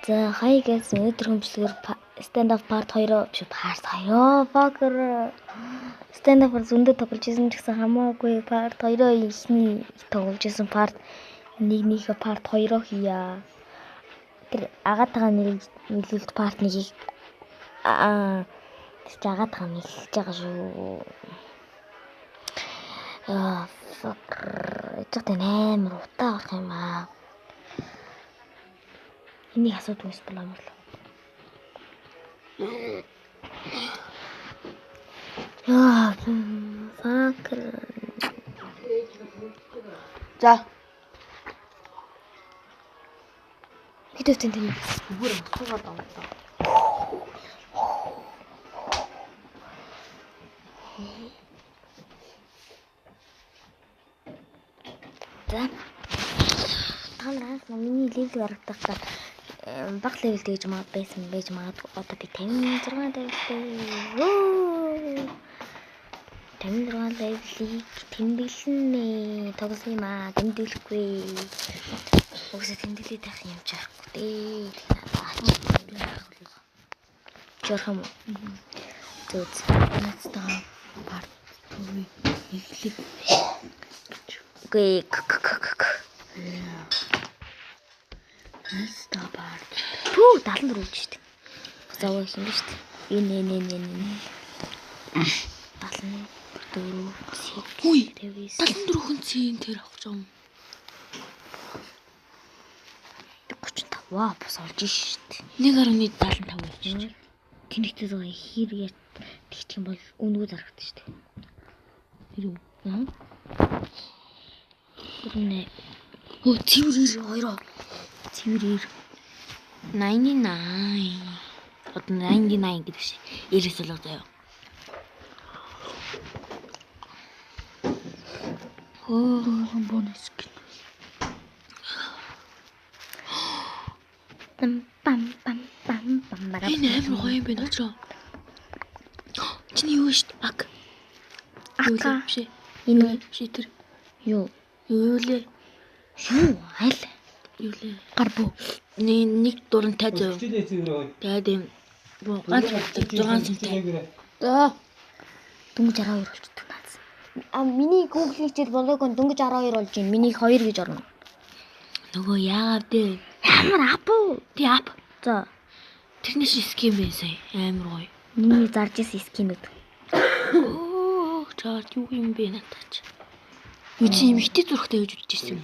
За хаягаас өнөөдөр хөмжлөөр stand up part 2 биш part 2 покер stand up зөндөө тоглож байсан ч гэсэн хамаагүй part 2 ихний тоглож байсан part 1-ийнхээ part 2 хийя. Тэр агаатайгаа нийлүүлэлт part 1-ийг тэр агаатайгаа нийлүүлж байгаа шүү. Эцэгтэй амар утаа авах юм аа. Энийг асуудаг юм бол амарлаа. Fuck. За. Хэдүүтэн тийм Зүгээр асуугаад авлаа. За. Танаас миний левел гаргахдаа баг левел гэж байсан байж магадгүй одоо би 56 левелтэй. 56 левелийг тэмдэглэнэ. Тоглосон юм аа. Тэмдэглэхгүй. Угсаа тэмдэглээд байх юм чарахгүй дээ. Жорхом. Зүз. Нацтаа парт эхлэх. Гэ. Нацтаа парт. Түү 74 гэж штэ. Заваа юм биш штэ. Энэ. 74 Үй. 59 74 цэн тэр авах юм. 35 ваа бас олж штэ. 1.75 гэж чинь. Тэнэгтэй заа хэрэг тэгчих юм бол өнгөө зарагдаж штэ. Юу? Гүрнэ. Оо цэвэр 2. Цэвэр 99. Одоо 99 гэдэг шиг. 90-с л заяа. Оо, бонус гэх. пам Энэ амар гоё юм байна очроо. Чиний юу шүү дээ? Ака. Биш. Энэ Шитэр. юу? Юу лээ? Юу? Аль? Юу лээ? Гарбуу. Нэг дурантай зав. Тэгээд юм. Ганц 6 сумтай. За. Дөнгөж 12 болчихсон наац. Миний Google хичээл болоогүй дөнгөж 12 болж байна. Миний 2 гэж орно. Нөгөө яагаад дээ? Ямар апу? Тий ап. За. Тэрнээс ским бэ сая. Амар гоё. Миний зарж исэн скинүүд. Оо, чаа юу юм бэ натаач. Юу чи эмхтэй зурхтай гэж үзэж ирсэн юм.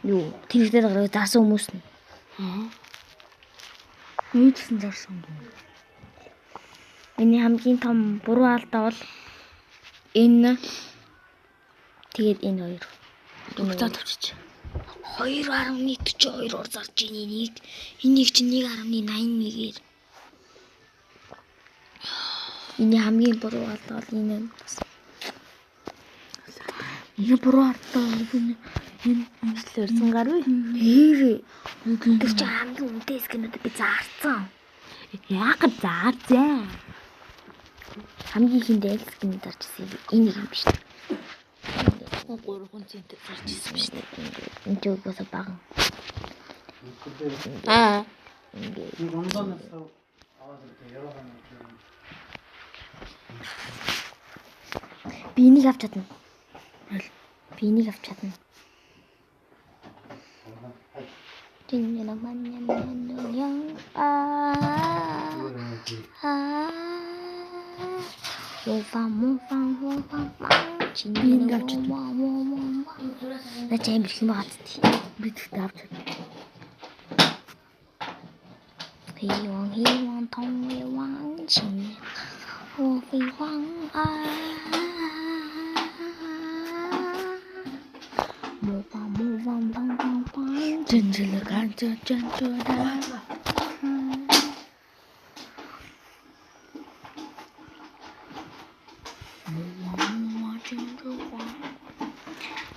Юу? Тэрэгтэй гараад зарсан хүмүүс нь. Юу гэсэн зарсан юм. Миний хамгийн том буруу алдаа бол энэ. Тэгээд энэ хоёр. Бүгдээ тавьчих. 2.42-оор зарж ийн энийг чинь 1.81-ээр. Миний хамгийн буруу алдаа бол энэ бас. Энэ буруу алдаа энэ Инженерсэн гар вэ? ээ. Тэр чинь хамгийн үнэтэй скинүүд би зарцсан. Яг заа. Хамгийн хиндээ скин зарчсан энэ юм биш. 3 центр зарж ирсэн биш. Энд ч угсаа бага. Би энийг авч чадна. Би энийг авч чадна. Тинь наман ян чиний авч чадна. На чам бэлх юм байгаа тий. Би тэгтээ авч чадна. Хион том юан чин. О би хуан Janjala ganjo janjoda.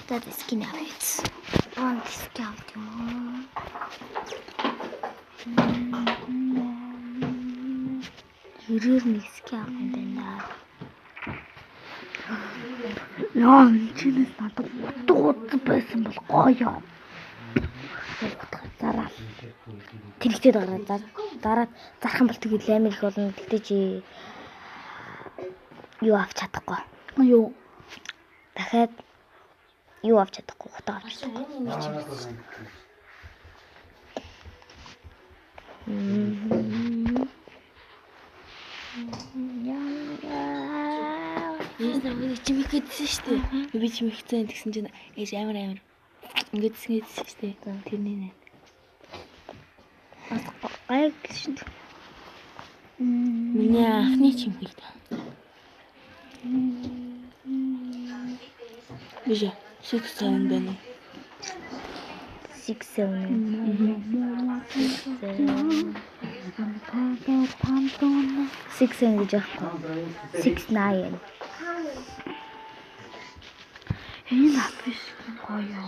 Dat is skin uit. Want die scout jongen. Yürür mü scout benden? Яа, чинээс надад утга байсан бол гоё. Зараа. тэрэгтэй дараад зарах юм бол тэгээд амар их болно. Тэгтээ чи юу авч чадахгүй. Юу? Дахиад юу авч чадахгүй. Хотоо авч чадахгүй. Яа, чимэг гэдсэн шүү дээ. Би чимэг хэцэн тэгсэн чинь ээж амар ингээд гэсэн шүү дээ. Тэрний нэ. Гайг шүү дээ. Миний анхны чимэг та. Бижа, 6-7 байна. 6 гэж яахгүй. 6-9. Энэ апис гоё.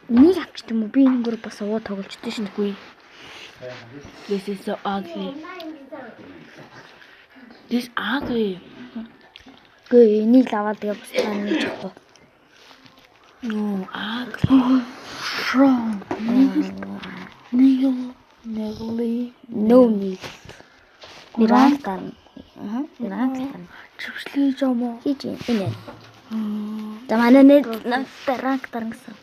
Энийг авчт юм уу? Би энэ бүр бас уу тоглолцдог шин үгүй. This is so ugly. This ugly. Гүй энийг л аваад тэгээ бусдаа нэг авахгүй. No, ugly. Strong. Negly. No need. Мирантан. Мирантан. Чөвчлээ юм уу? Хийж энэ. За манай нэг ранк тарангасан.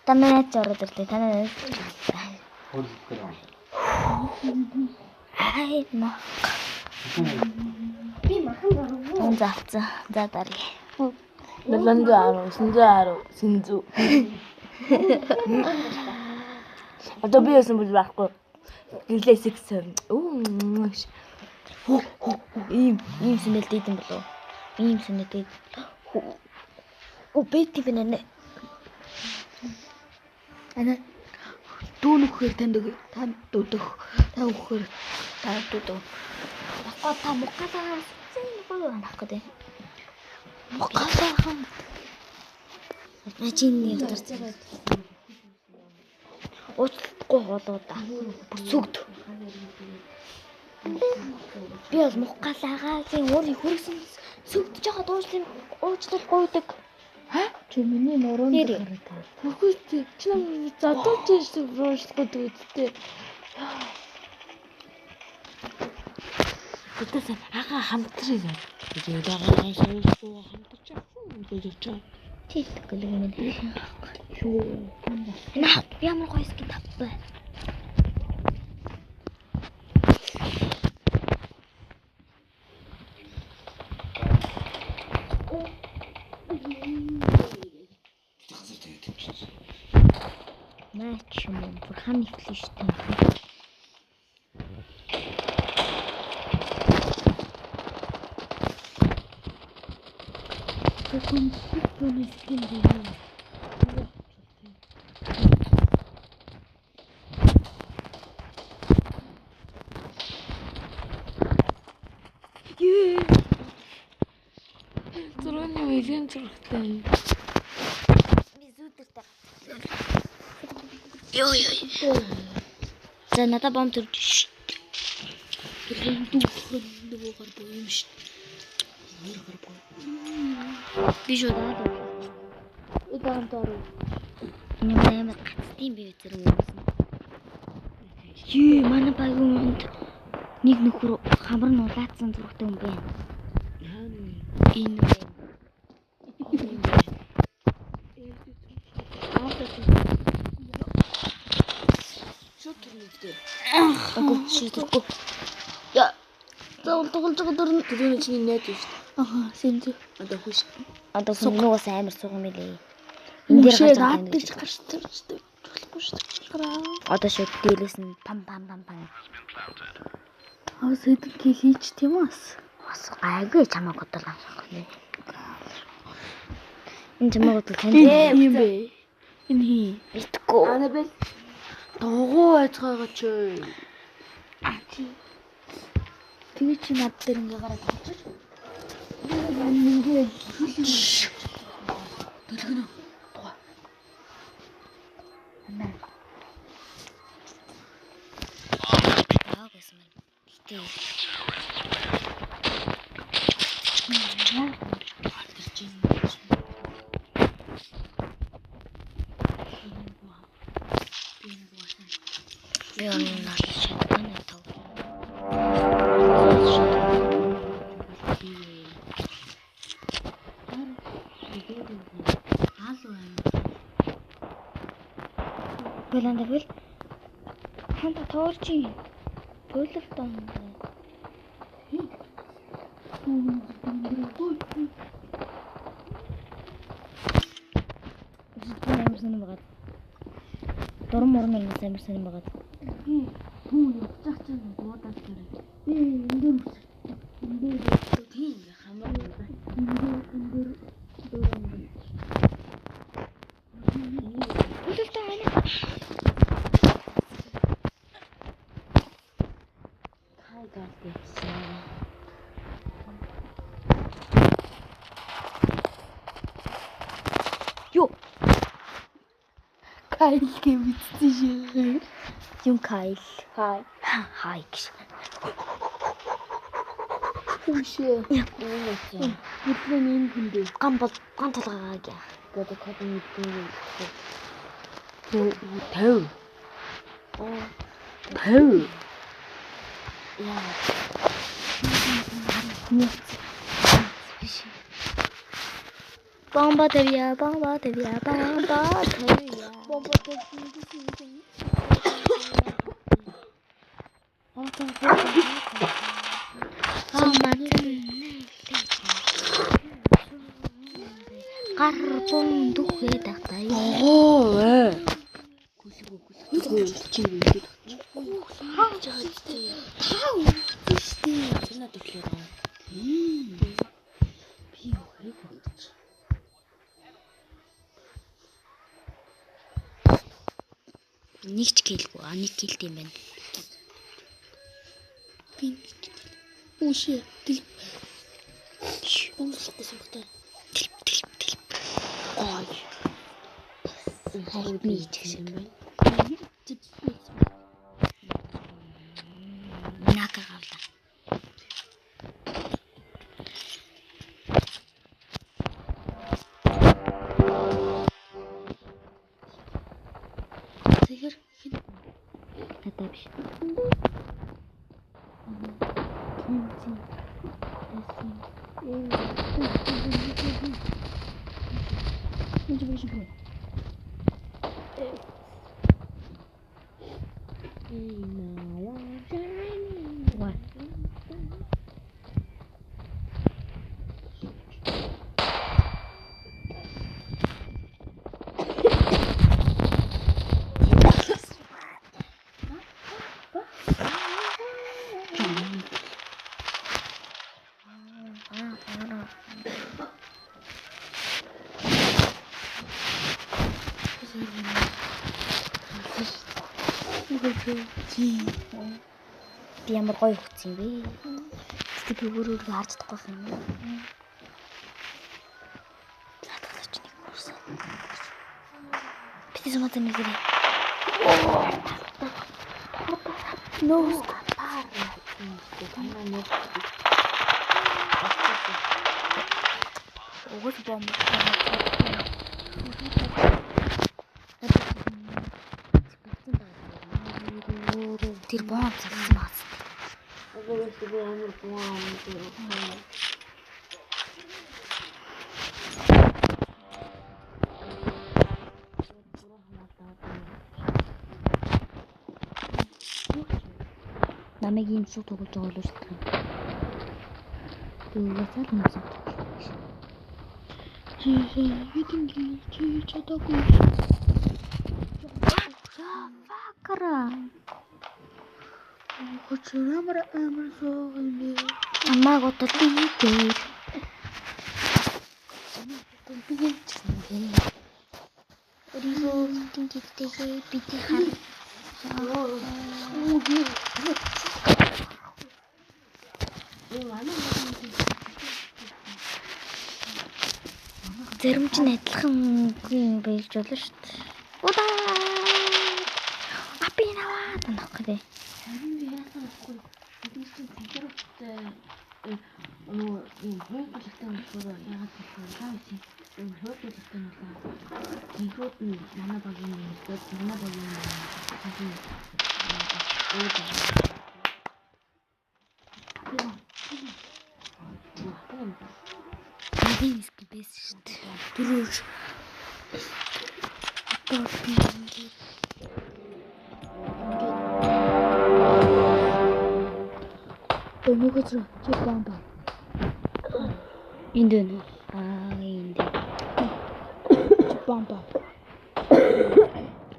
Танаа зороод ирлээ. Танаа. Ай мах. Би махан гарав. Он заавцсан. За дарья. 710, 910, синзу. Одоо би яасан бол байхгүй. Гэлээ 6. Ийм сэнэлтэй юм болов. Ийм сэнэлтэй. Бэти бинэ. Ана дүүн өгөхөр танд дүүдөх. Та өгөхөр та дүүдэх. Баггүй та мукалаас гоё анах гэдэг. Мукалаахан. Ачийн явтарч. Уучлахгүй болоо да. Бүсүгд. Би бол мукалаагийн өөрийн хөргсөн сүгдэж байгаа уучлал гойдаг. Чи миний нуруунд гараад. Үгүй чи нам задууч руушлахгүй дүүдтэй. Тэтэс ага хамтрыг. Тэгээд ага шавьсуу хамтарч авсан гэж чаа. Тийт гэлэн минь. Юу. Наа ямар гоё скин тавтай. Матч юм уу? Бурхан нэвтлээ шүү дээ. Тэгвэл түүний скин дээр. Зургийн үеийн зургтай. Би зүудэртэй. Йоо. За надад бом төрж шээ. Тэр дүүхэн нөгөөөр боо юм шүү. Нэрээр боо. Би шууд Удаантаар. нэмээ гацтын би зэрэг юмсан. Юу манай багуунд нэг нөхөр хамар нуулаацсан зургтай юм байна. Энэ Агуу шийдэхгүй. Яа. Тоглож байгаа дөрөв. Тэрний чиний найд шүү дээ. Аха, сэнзүү. Одоо хүш. Одоо хүнээс амар сугам билээ. Энэ дээр гарч гарчтай болохгүй шүү дээ. Одоо шууд дээлээс нь пам. Аа сэдв хийч тийм бас. Бас гайгүй чамаа бодлоо. Энэ чамайг бодвол танд юм бэ? Энэ хий. мэдгүй. Анабел догоо айцгаагаа ч. Тэгээ чи над дээр ингээ гараад тавчих. Ингээ дэлгэнэ. Туга. Амаа. гэсэн мэн. Гэтээ. Яа наа шатны тав. Бэлэндэл ханта тоорчи. Гөлөвтөн. Амарсан юм байна. Дурм морн амарсан юм байна. Түү явчих чинь дуудаад гэрээ. Эндээ тийм хамаа эндээ Гөлөвтөн ана. хай гал гэсэн. Ёо. Кайл гэмтсэн шээ. Юм Кайл. Хай. Хай гэж. Үшээ. Бүтлэн энэ хүндээ. Ган толгойг. Гэдэг хатан мэдээ. Төв. Төв. Яа. Бомба тавья. Бомба тавья. Гарбон духэ тагтай. Оо. Гүлгүү чи ингээд. Хааж байгаа тийм. Таа үстэй. Зэнэ төглөө. Би юу бодож. Нэг ч гэлгүй. Нэг гэлт юм байна. Би үшээ тэл. Бомблохгүй сумтай. Ой. Хайр би ч гэсэн байна. Нака гавла. Тэгэхээр хин Татаа биш. What? Би ямар гоё хөтсөн бэ? Тэгтээ би өөрөө харж чадахгүй юм. Надад ч нэг хүрсэн. Би зөв мэдэн нэрээ. нөөс паар. Танаа нэг. Угс бомб. Тэр бомб залсан бац. Агаас би амар бомб. Намайг ийм шууд тоглож байгаа л шүү дээ. Тэгвэл л юмсан. Хэдин чи чадаагүй. Факара. Хочроо амар соо юм. Амаа готод тийтэй. Би Өөрийгөө тэнцэтгэе бидний хар. Зарим ч адилхан юм байж болно шүү дээ. Удаа. Апи наваад анах гэдэг. Харин яасан гэхгүй. Эдгээр чинь цэнхэрэгтэй нөгөө юм хойдолтой болохоор яагаад гэвэл хаашаа юм хойдолтой нь инхүүд нь манай багийн нэртэй манай багийн Энийг скипээс шүү дээ. Түрүүж. Топи. Нөгөө ч чи бомба. Энд байна. Энд. Бомба.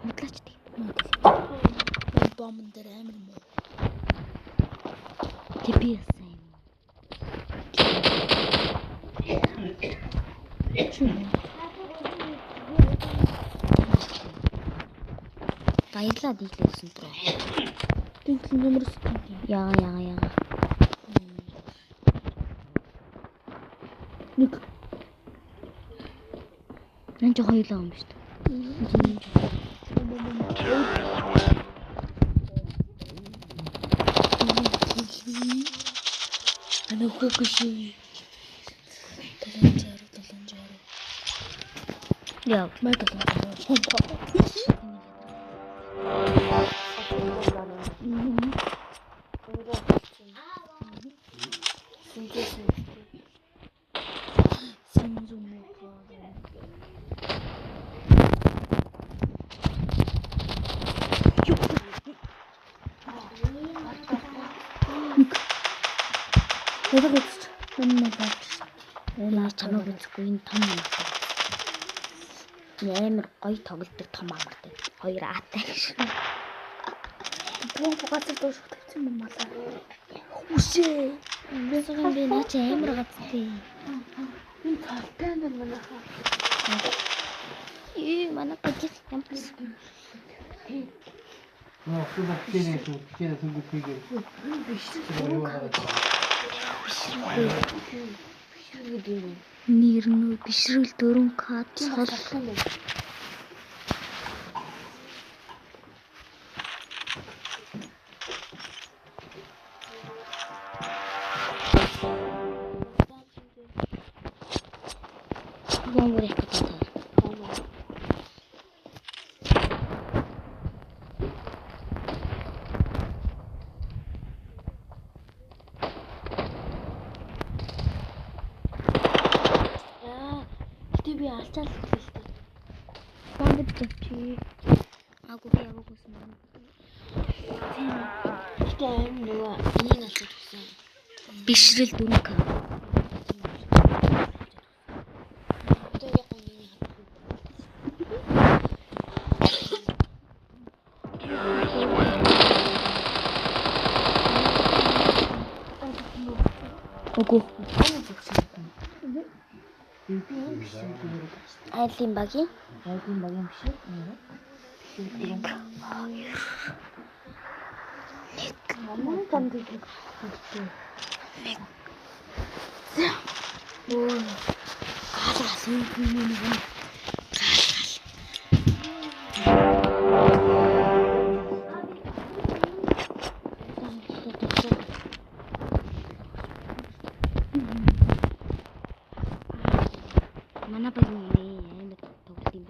Модлаач тий. Бомбон дээр амир муу. TPS юм. Баярлалаа дийлсэн дөө. Тэнцэн нэмэр сэтгэв. Яа. Нэг Энд ч хоёулаа юм шүү дээ. ана хөөгш. Яа. Майкл. Наа чамаг үзэхгүй энэ том юм. Амар гоё тоглолтог том амартай. Хоёр аатай гэж. Бомб газар доош тавьсан юм байна. Үсээ. Бисгэн би наа чи амар гацтэй. Энэ талтай нар манайха. Манай гажиг ямпс. Ну, что за хрень это? Хрень это гупиги. Нэрнүү бишрэл 4К цол. Бомбор их гэдэг. Би алчаал хэлдэг. Бомбод тавьчих. Агуу би яваагүйсэн байна. Гэтэ аим нөгөө энийг алчаад өгсөн. Бишрэл 4К. Одоо яг энийг Агуу. Айлын багийн биш. Манай танд гэдэг. гаалгал юм. Манай багийн амар тоглолт юм.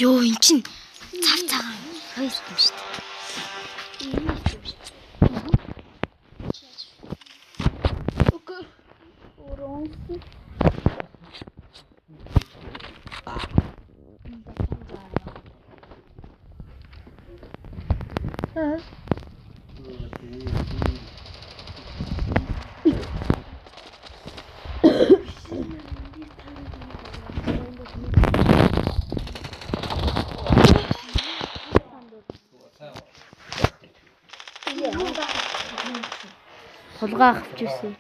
Ёо эн чин цав цагаан Хоёр юм шүү дээ. Энэ юм шүү дээ. Окей. Оранж. Хулгай авчихсан.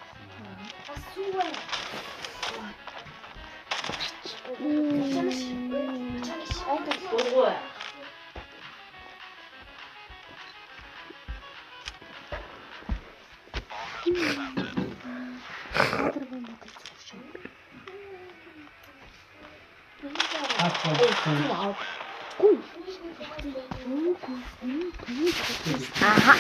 Aha.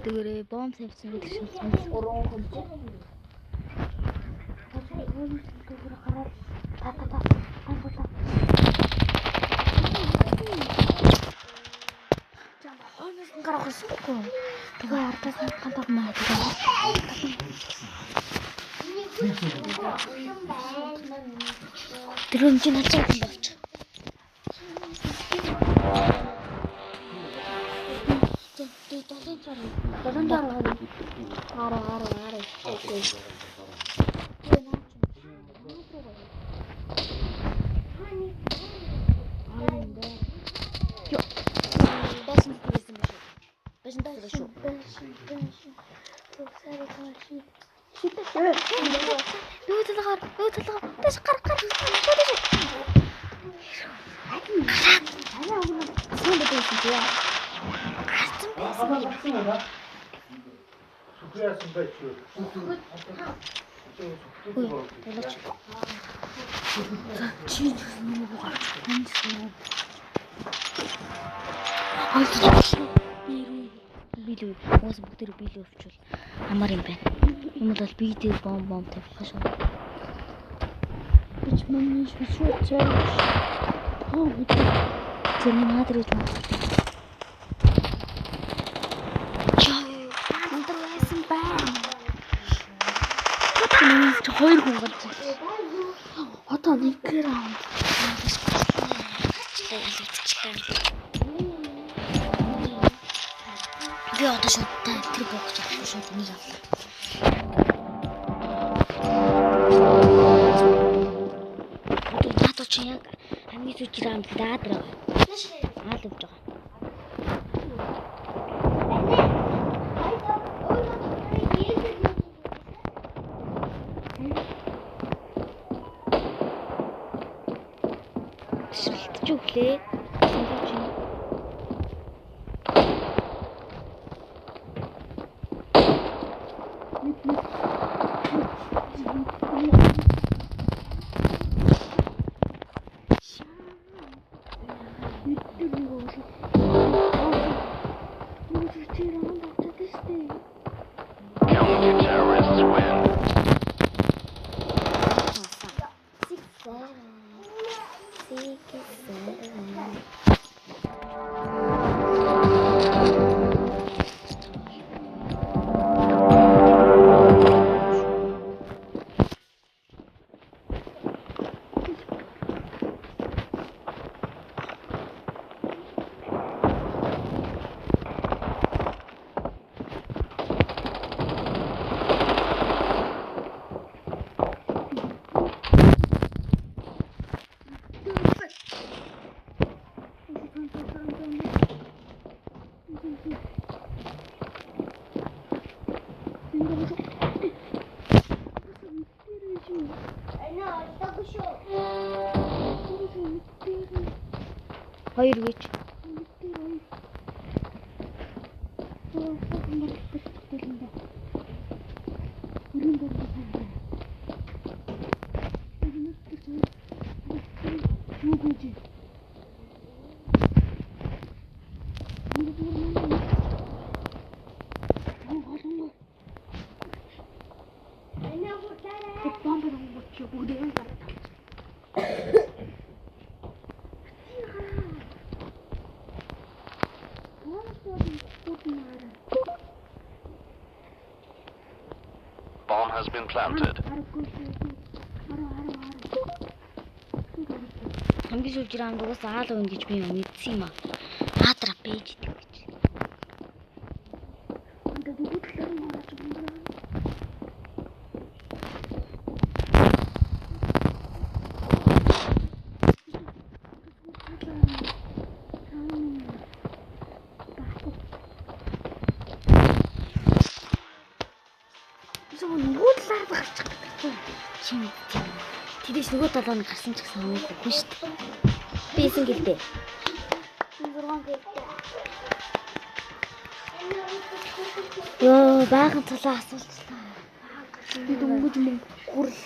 Тэгэрээ бомб тавьсан гэдэг шиг уран хөлж. Гарахсахгүй. Тэгээ ардаас хатдаг маа. Тэрэн чинь хацаад болчих. Билүү, уус бүгдээр билүү өвчүүл амар юм байна. Юм бол би дээр бомб тавих шүү. Бич мөн шүү чаа. Оо, терминатор гэж байна. Андер байсан байна. Хоёр хүн гарч ирсэн. Одоо нэг раунд. Би одоо шууд тэр бокс авах шууд нэг авлаа. Одоо надад чи яг хамгийн сүүл раунд даад раа. Аал өгч байгаа. Чүглээ. Хоёр гэж. Bomb has been planted. Хамгийн сүүлд раанд угаасаа аал өгнө гэж би мэдсэн юм аа. Наатра пэйж гэдэг гэж. Тэдэс нөгөө талаа нь гарсан ч гэсэн хамаагүй шүү дээ. Би исэн гэлтэй. Йоо, баахан цалаа асуулчлаа. Би дөнгөж мөнгө гүрл.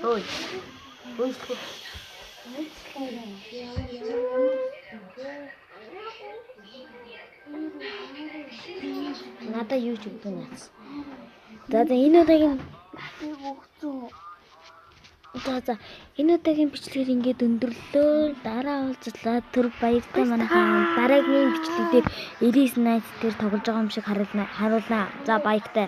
Ой. Надаа юу ч үгүй наац. За энэ удаагийн энэ удаагийн бичлэгээр ингээд өндөрлөө. Дараа уулзлаа. Түр баяртай манайхан дараагийн бичлэг дээр Elise Night дээр тоглож байгаа юм шиг харуулнаа. За баяртай.